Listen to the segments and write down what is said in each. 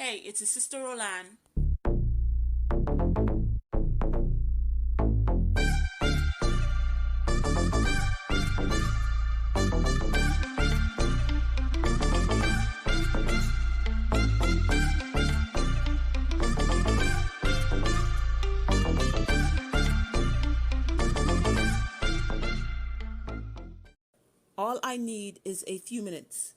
Hey, it's your sister Roland. All I need is a few minutes.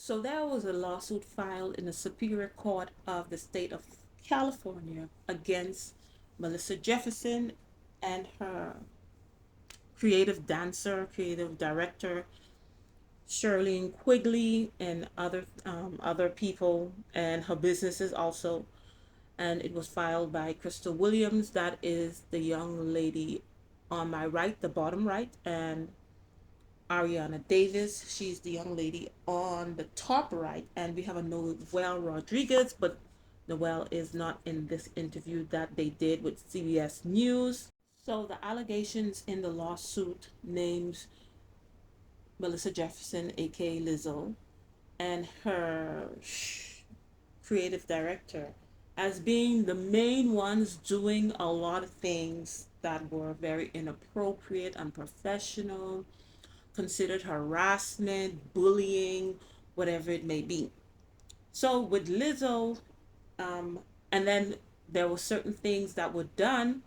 So there was a lawsuit filed in the Superior Court of the state of California against Melissa Jefferson and her creative dancer, creative director, Shirlene Quigley, and other people, and her businesses also. And it was filed by Crystal Williams. That is the young lady on my right, the bottom right, and Ariana Davis. She's the young lady on the top right, and we have a Noel Rodriguez, but Noel is not in this interview that they did with CBS News. So the allegations in the lawsuit names Melissa Jefferson, aka Lizzo, and her creative director as being the main ones doing a lot of things that were very inappropriate, unprofessional, considered harassment, bullying, whatever it may be. So with Lizzo, um, and then there were certain things that were done.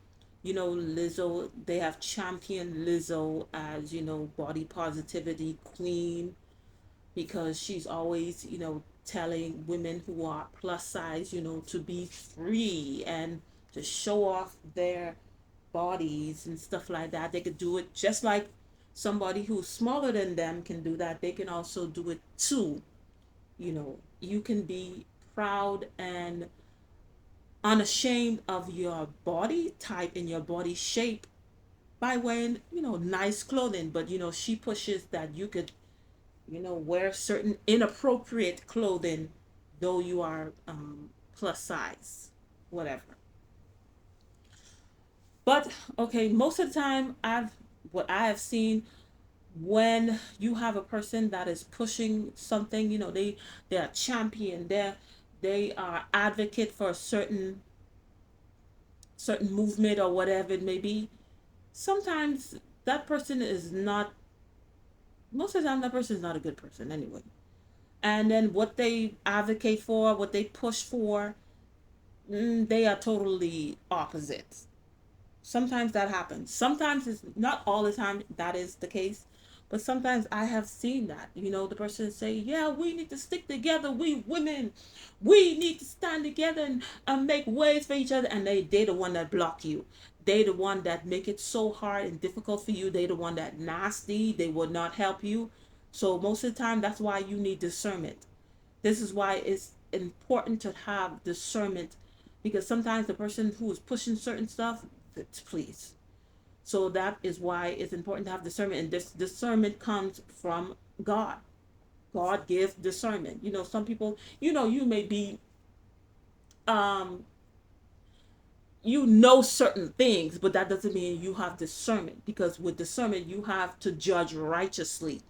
Lizzo, they have championed Lizzo as, body positivity queen because she's always, telling women who are plus size, to be free and to show off their bodies and stuff like that. They could do it just like somebody who's smaller than them can do that. They can also do it too. You can be proud and unashamed of your body type and your body shape by wearing, nice clothing. But, she pushes that you could, wear certain inappropriate clothing, though you are plus size, whatever. But okay, most of the time, what I have seen when you have a person that is pushing something, they're a champion, they are advocate for a certain movement or whatever it may be. Sometimes that person is not. Most of the time, that person is not a good person anyway. And then what they advocate for, what they push for, they are totally opposites. Sometimes that happens. Sometimes it's not all the time that is the case, but sometimes I have seen that. The person say, "Yeah, we need to stick together. We women, we need to stand together and make ways for each other." And they the one that block you. They the one that make it so hard and difficult for you. They the one that nasty. They will not help you. So most of the time, that's why you need discernment. This is why it's important to have discernment, because sometimes the person who is pushing certain stuff, please. So that is why it's important to have discernment, and this discernment comes from God. God gives discernment. Some people, you may be, um, certain things, but that doesn't mean you have discernment, because with discernment, you have to judge righteously,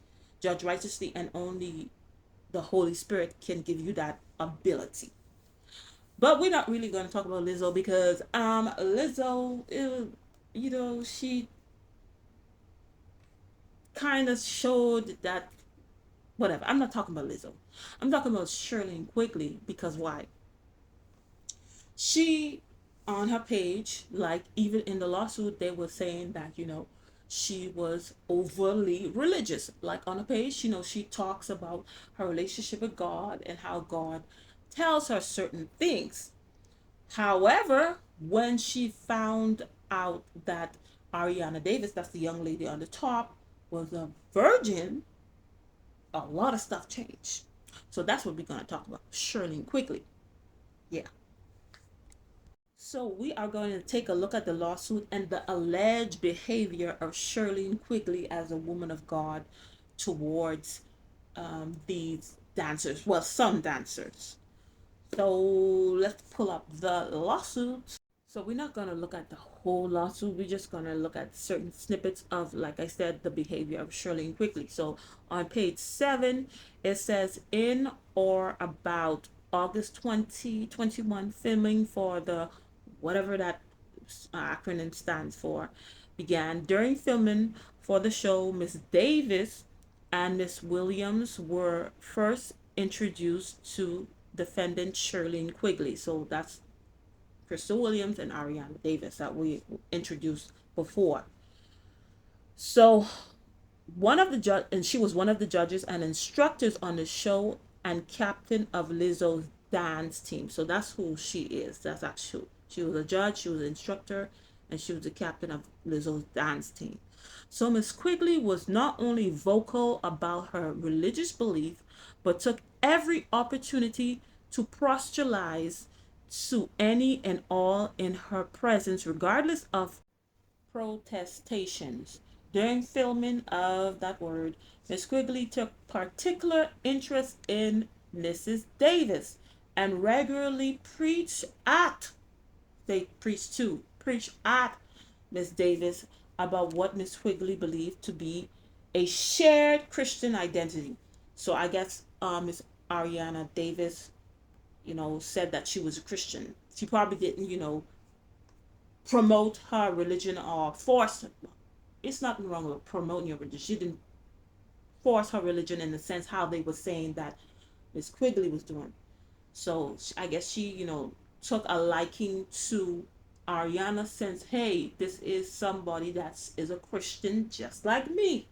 and only the Holy Spirit can give you that ability. But we're not really going to talk about Lizzo because Lizzo, she kind of showed that whatever. I'm not talking about Lizzo. I'm talking about Shirlene Quigley, because why? She, on her page, like even in the lawsuit, they were saying that, she was overly religious. Like on her page, she talks about her relationship with God and how God tells her certain things. However, when she found out that Ariana Davis, that's the young lady on the top, was a virgin, a lot of stuff changed. So that's what we're going to talk about. Shirley quickly. Yeah. So we are going to take a look at the lawsuit and the alleged behavior of Shirley Quigley as a woman of God towards these dancers. Well, some dancers. So let's pull up the lawsuit. So we're not going to look at the whole lawsuit. We're just going to look at certain snippets of, like I said, the behavior of Shirley Quigley. So on page 7, it says in or about August 2021, filming for the whatever that acronym stands for began. During filming for the show, Miss Davis and Miss Williams were first introduced to defendant Shirlene Quigley. So that's Crystal Williams and Ariana Davis that we introduced before. So one of the judge and she was one of the judges and instructors on the show and captain of Lizzo's dance team. So that's who she is. That's actually she was a judge, she was an instructor, and she was the captain of Lizzo's dance team. So Miss Quigley was not only vocal about her religious belief, but took every opportunity to proselytize to any and all in her presence, regardless of protestations. During filming of that word, Miss Quigley took particular interest in Mrs. Davis and regularly preached at Miss Davis about what Miss Quigley believed to be a shared Christian identity. So I guess Miss Ariana Davis, said that she was a Christian. She probably didn't, promote her religion or force. It's nothing wrong with promoting your religion. She didn't force her religion in the sense how they were saying that Miss Quigley was doing. So I guess she, took a liking to Ariana since, hey, this is somebody that is a Christian just like me.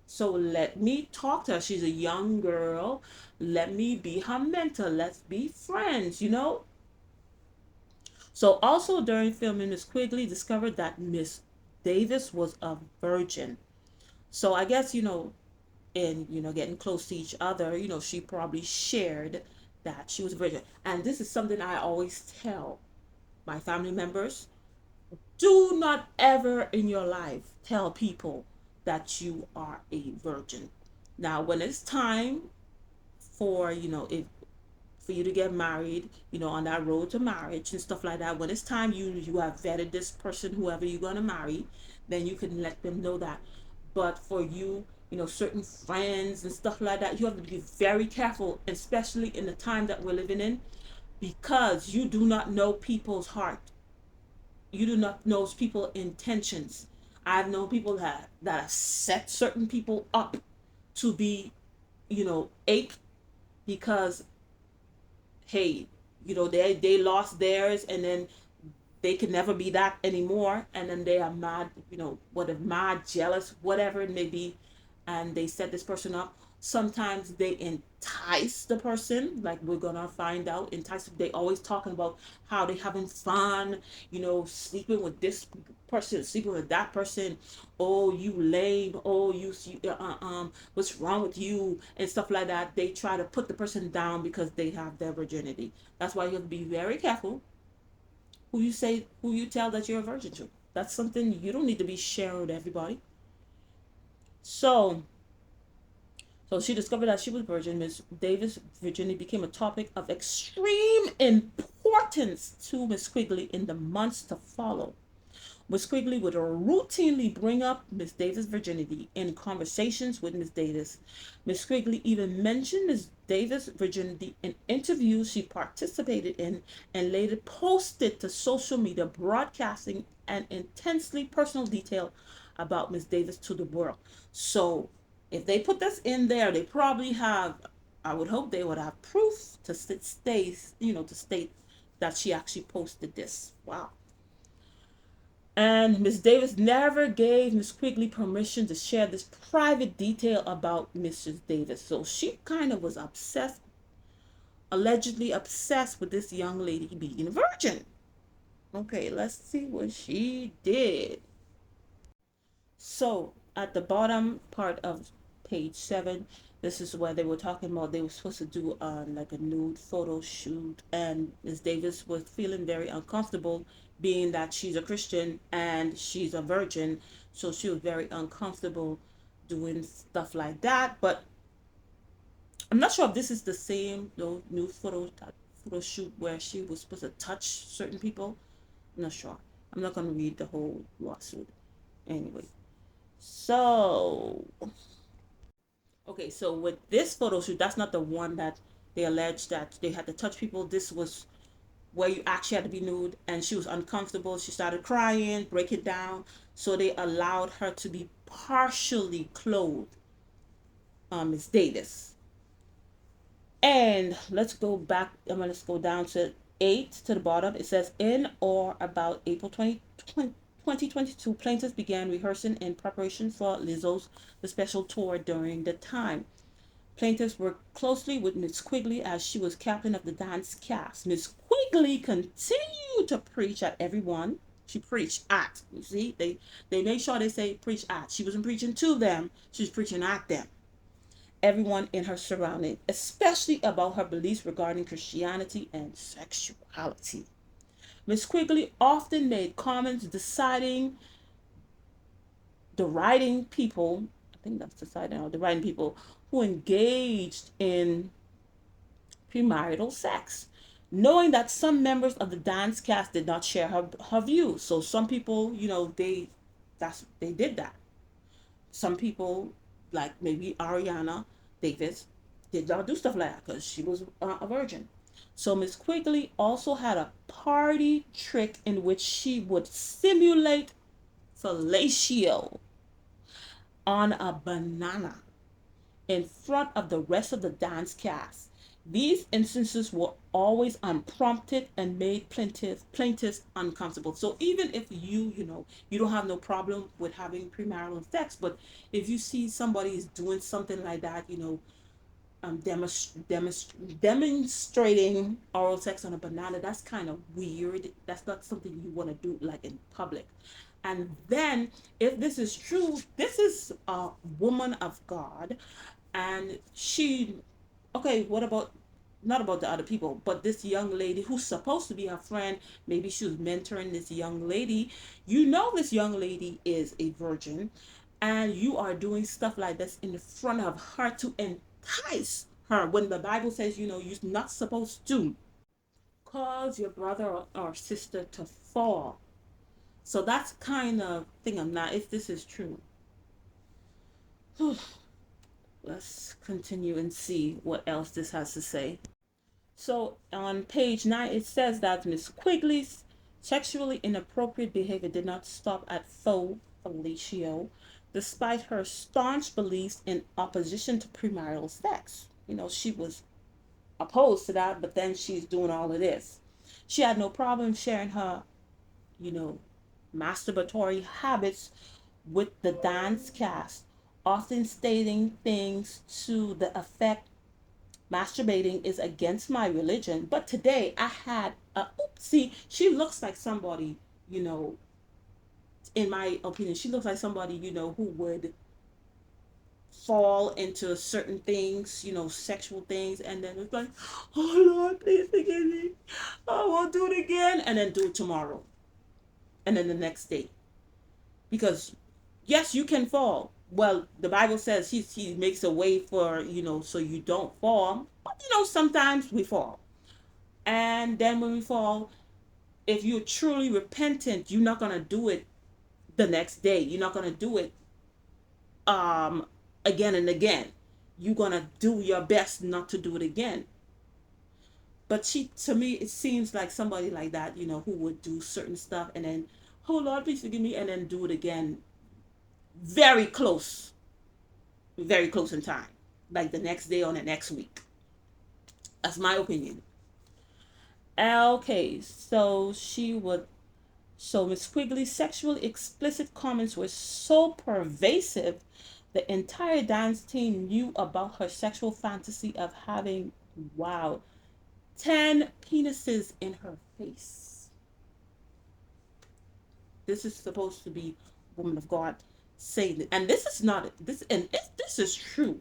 So let me talk to her. She's a young girl. Let me be her mentor. Let's be friends. So also during filming, Miss Quigley discovered that Miss Davis was a virgin. So I guess, in, getting close to each other, she probably shared that she was a virgin. And this is something I always tell my family members. Do not ever in your life tell people that you are a virgin. Now, when it's time for, if for you to get married, on that road to marriage and stuff like that. When it's time you have vetted this person, whoever you're gonna marry, then you can let them know that. But for you, certain friends and stuff like that, you have to be very careful, especially in the time that we're living in, because you do not know people's heart. You do not know people's intentions. I've known people that have set certain people up to be, ape because hey, they lost theirs and then they can never be that anymore, and then they are mad, mad, jealous, whatever it may be, and they set this person up. Sometimes they entice the person, like we're gonna find out. Entice. They always talking about how they having fun, sleeping with this person, sleeping with that person. Oh, you lame. Oh, what's wrong with you and stuff like that. They try to put the person down because they have their virginity. That's why you have to be very careful who you tell that you're a virgin to. That's something you don't need to be sharing with everybody. So, so she discovered that she was virgin. Miss Davis' virginity became a topic of extreme importance to Miss Quigley in the months to follow. Miss Quigley would routinely bring up Miss Davis' virginity in conversations with Miss Davis. Miss Quigley even mentioned Miss Davis' virginity in interviews she participated in and later posted to social media, broadcasting an intensely personal detail about Miss Davis to the world. So if they put this in there, they probably have, I would hope they would have proof to state that she actually posted this. Wow. And Miss Davis never gave Miss Quigley permission to share this private detail about Mrs. Davis. So she kind of was obsessed, allegedly obsessed with this young lady being a virgin. Okay, let's see what she did. So at the bottom part of page 7, this is where they were talking about they were supposed to do like a nude photo shoot, and Miss Davis was feeling very uncomfortable, being that she's a Christian and she's a virgin, so she was very uncomfortable doing stuff like that. But I'm not sure if this is the same nude photo shoot where she was supposed to touch certain people. I'm not sure. I'm not gonna read the whole lawsuit anyway. So, okay, so with this photo shoot, that's not the one that They alleged that they had to touch people. This was where you actually had to be nude, and she was uncomfortable. She started crying, breaking down. So they allowed her to be partially clothed, Miss Davis. And let's go back. Let's go down to 8 to the bottom. It says, in or about April 2022, plaintiffs began rehearsing in preparation for Lizzo's the special tour during the time. Plaintiffs worked closely with Miss Quigley as she was captain of the dance cast. Miss Quigley continued to preach at everyone. She preached at. You see, they made sure they say preach at. She wasn't preaching to them. She was preaching at them. Everyone in her surrounding, especially about her beliefs regarding Christianity and sexuality. Miss Quigley often made comments deriding people, I think that's deciding, or deriding people who engaged in premarital sex, knowing that some members of the dance cast did not share her views. So some people, they did that. Some people, like maybe Ariana Davis, did not do stuff like that because she was a virgin. So Miss Quigley also had a party trick in which she would simulate fellatio on a banana in front of the rest of the dance cast. These instances were always unprompted and made plaintiffs uncomfortable. So even if you don't have no problem with having premarital sex, but if you see somebody is doing something like that, demonstrating oral sex on a banana, that's kind of weird. That's not something you want to do like in public. And then, if this is true, this is a woman of God, and she, okay, what about, not about the other people, but this young lady who's supposed to be her friend, maybe she was mentoring this young lady. This young lady is a virgin, and you are doing stuff like this in front of her to entice her, when the Bible says, you're not supposed to cause your brother or sister to fall. So that's kind of thing. I'm not, if this is true. Let's continue and see what else this has to say. So on page 9, it says that Miss Quigley's sexually inappropriate behavior did not stop at faux fellatio, despite her staunch beliefs in opposition to premarital sex. She was opposed to that, but then she's doing all of this. She had no problem sharing her, you know, masturbatory habits with the dance cast, often stating things to the effect, masturbating is against my religion. But today I had a see, she looks like somebody, you know, in my opinion, she looks like somebody, who would fall into certain things, sexual things, and then it's like, oh Lord, please forgive me. I won't do it again, and then do it tomorrow. And then the next day. Because yes, you can fall. Well, the Bible says he makes a way for, so you don't fall. But sometimes we fall. And then when we fall, if you're truly repentant, you're not gonna do it the next day. You're not gonna do it um again and again. You're gonna do your best not to do it again. But to me, it seems like somebody like that, who would do certain stuff and then, oh Lord, please forgive me, and then do it again very close, very close in time, like the next day or the next week. That's my opinion. Okay, so Miss Quigley's sexually explicit comments were so pervasive, the entire dance team knew about her sexual fantasy of having, wow, 10 penises in her face. This is supposed to be woman of God saying it. And this is not this, and if this is true,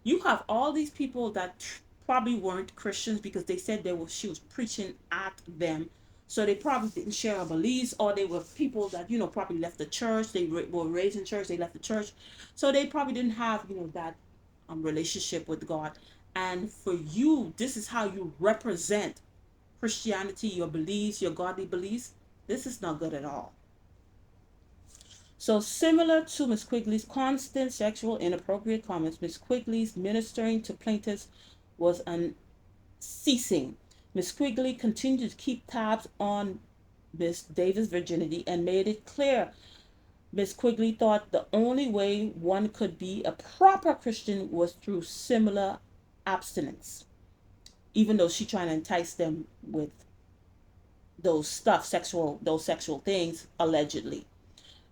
you have all these people that probably weren't Christians because they said she was preaching at them. So they probably didn't share her beliefs, or they were people that probably left the church. They were raised in church. They left the church, so they probably didn't have that relationship with God. And for you, this is how you represent Christianity, your beliefs, your godly beliefs. This is not good at all. So similar to Miss Quigley's constant sexual inappropriate comments, Miss Quigley's ministering to plaintiffs was an ceasing. Miss Quigley continued to keep tabs on Miss Davis' virginity and made it clear Miss Quigley thought the only way one could be a proper Christian was through similar abstinence, even though she trying to entice them with those sexual things, allegedly.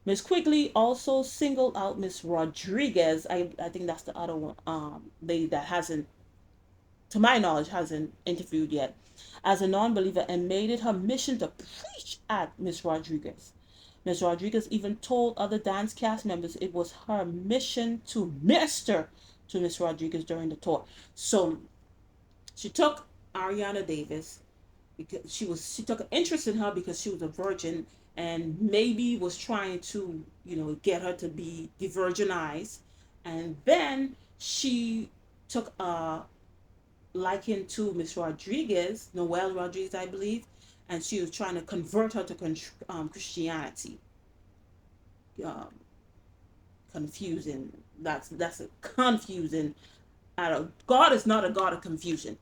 Miss Quigley also singled out Miss Rodriguez. I think that's the other one, lady that hasn't, to my knowledge, hasn't interviewed yet, as a non-believer and made it her mission to preach at Miss Rodriguez. Miss Rodriguez even told other dance cast members it was her mission to minister to Miss Rodriguez during the tour. So she took Ariana Davis because she took an interest in her because she was a virgin and maybe was trying to get her to be de-virginized, and then she took a liking to Miss Rodriguez, Noel Rodriguez, I believe, and she was trying to convert her to Christianity. Um, Confusing. That's a confusing. God is not a God of confusion.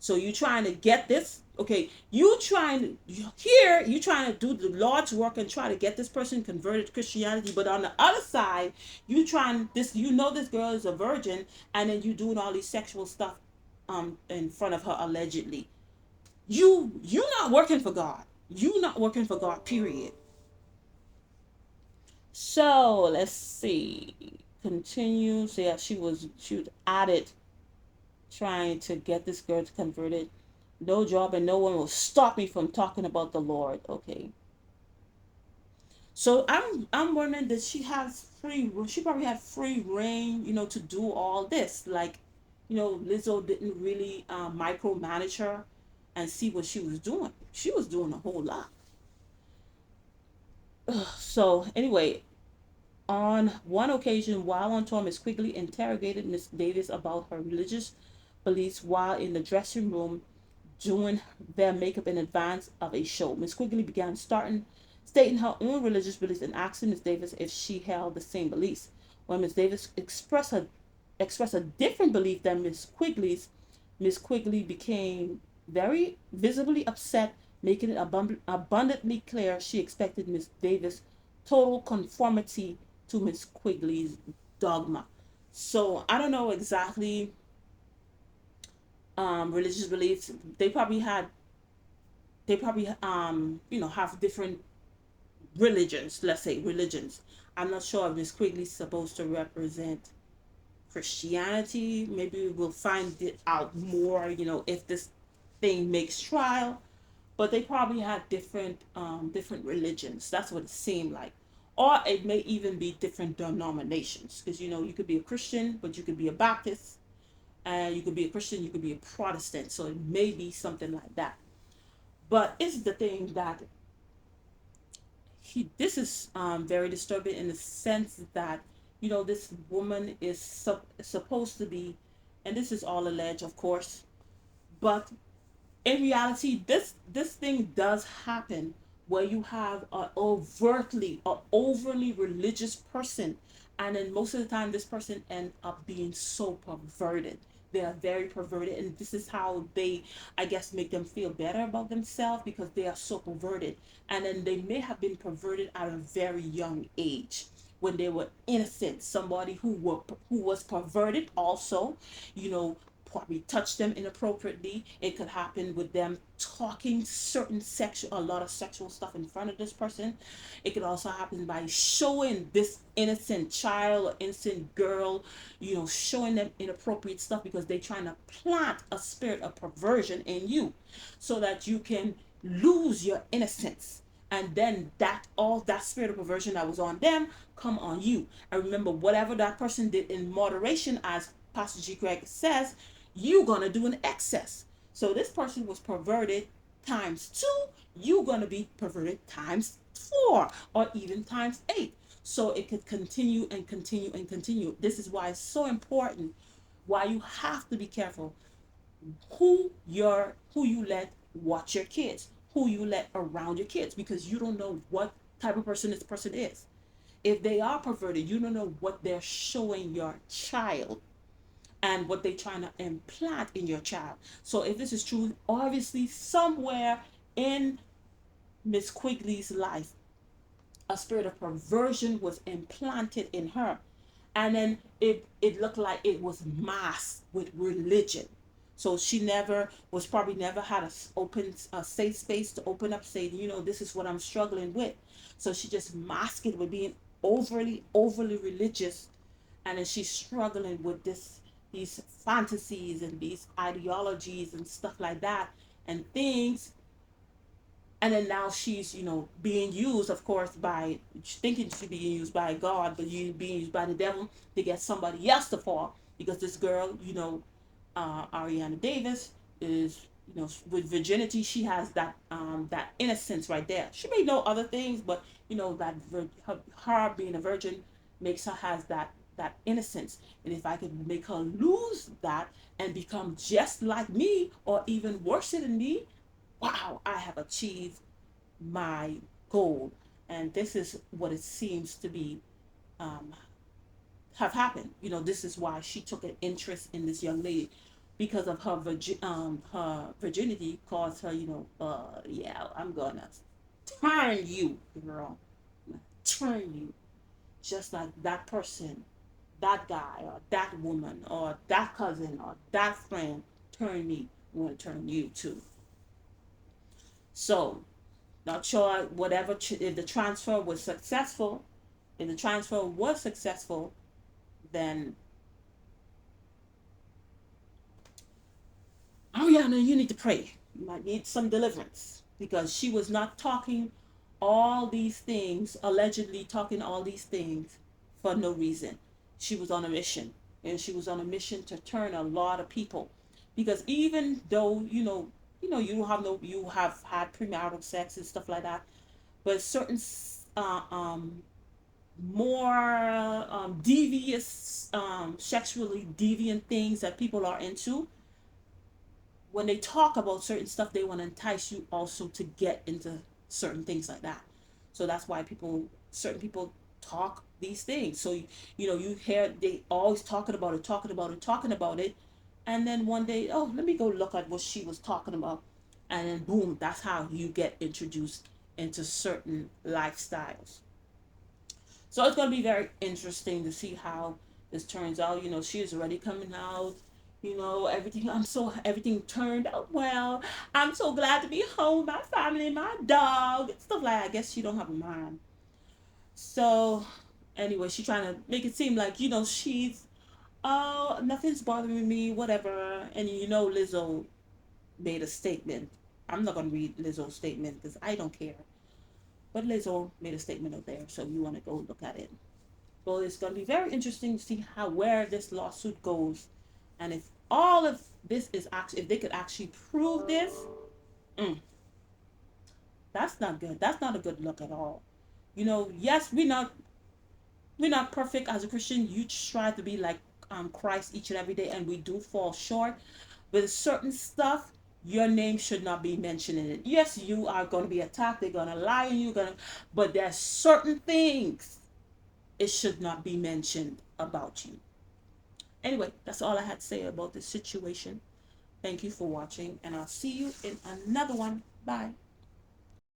So you trying to get this? Okay, you trying to do the Lord's work and try to get this person converted to Christianity, but on the other side, you trying this. You know this girl is a virgin, and then you doing all these sexual stuff, in front of her allegedly. You not working for God. You not working for God. Period. So let's see. Continue. So yeah, she was at it trying to get this girl to convert it. No job and no one will stop me from talking about the Lord. Okay. So I'm wondering, did she have free? She probably had free reign, to do all this. Like, Lizzo didn't really micromanage her and see what she was doing. She was doing a whole lot. So anyway, on one occasion, while on tour, Miss Quigley interrogated Miss Davis about her religious beliefs while in the dressing room doing their makeup in advance of a show. Miss Quigley began stating her own religious beliefs and asking Miss Davis if she held the same beliefs. When Miss Davis expressed a different belief than Miss Quigley's, Miss Quigley became very visibly upset, making it abundantly clear she expected Miss Davis' total conformity to Miss Quigley's dogma. So I don't know exactly religious beliefs. They probably have different religions. Let's say religions. I'm not sure if Miss Quigley's supposed to represent Christianity. Maybe we'll find it out more. If this thing makes trial. But they probably had different religions. That's what it seemed like. Or it may even be different denominations, because you could be a Christian, but you could be a Baptist, and you could be a Christian, you could be a Protestant. So it may be something like that. But it's the thing that this is very disturbing in the sense that this woman is supposed to be, and this is all alleged, of course, but in reality, this thing does happen where you have a overly religious person, and then most of the time this person end up being so perverted. They are very perverted, and this is how they, I guess, make them feel better about themselves, because they are so perverted. And then they may have been perverted at a very young age when they were innocent. Somebody who was perverted also, you know probably touch them inappropriately. It could happen with them talking a lot of sexual stuff in front of this person. It could also happen by showing this innocent child or innocent girl, showing them inappropriate stuff, because they're trying to plant a spirit of perversion in you so that you can lose your innocence, and then that spirit of perversion that was on them come on you. And remember, whatever that person did in moderation, as Pastor G. Craig says, you're gonna do in excess. So this person was perverted times two, you're gonna be perverted times four, or even times eight. So it could continue and continue and continue. This is why it's so important, why you have to be careful who you let watch your kids, who you let around your kids, because you don't know what type of person this person is. If they are perverted, you don't know what they're showing your child. and what they're trying to implant in your child. So if this is true, obviously somewhere in Miss Quigley's life, a spirit of perversion was implanted in her. And then it looked like it was masked with religion. So she never was probably never had a safe space to open up, say, this is what I'm struggling with. So she just masked it with being overly religious, and then she's struggling with these fantasies and these ideologies and stuff like that and things. And then now she's being used, of course, by thinking she's being used by God, but you being used by the devil to get somebody else to fall. Because this girl, Ariana Davis, is, with virginity, she has that innocence right there. She may know other things, but that her being a virgin makes her has that innocence. And if I could make her lose that and become just like me or even worse than me, wow, I have achieved my goal. And this is what it seems to be um, have happened. This is why she took an interest in this young lady, because of her virginity caused her, yeah, I'm gonna turn you, girl, turn you, just like that person, that guy, or that woman, or that cousin, or that friend turn me. I'm gonna turn you too. So, not sure whatever if the transfer was successful. If the transfer was successful, then Ariana, you need to pray. You might need some deliverance, because she was not talking all these things, allegedly talking all these things for no reason. She was on a mission, and she was on a mission to turn a lot of people. Because even though you have had premarital sex and stuff like that, but certain uh, um, more devious, sexually deviant things that people are into, when they talk about certain stuff, they want to entice you also to get into certain things like that. So that's why certain people talk these things. So you hear they always talking about it, and then one day, oh, let me go look at what she was talking about, and then boom, that's how you get introduced into certain lifestyles. So it's going to be very interesting to see how this turns out. She is already coming out. Everything turned out well. I'm so glad to be home with my family, my dog, stuff like that. I guess she don't have a mind. So anyway, she's trying to make it seem like, she's, oh, nothing's bothering me, whatever. And Lizzo made a statement. I'm not gonna read Lizzo's statement because I don't care. But Lizzo made a statement up there, so you want to go look at it. Well, it's going to be very interesting to see where this lawsuit goes, and if all of this is actually, if they could actually prove this, mm, that's not good. That's not a good look at all. Yes, we're not perfect as a Christian. You try to be like Christ each and every day, and we do fall short. With certain stuff, your name should not be mentioned in it. Yes, you are going to be attacked. They're going to lie, and but there's certain things it should not be mentioned about you. Anyway, that's all I had to say about this situation. Thank you for watching, and I'll see you in another one. Bye.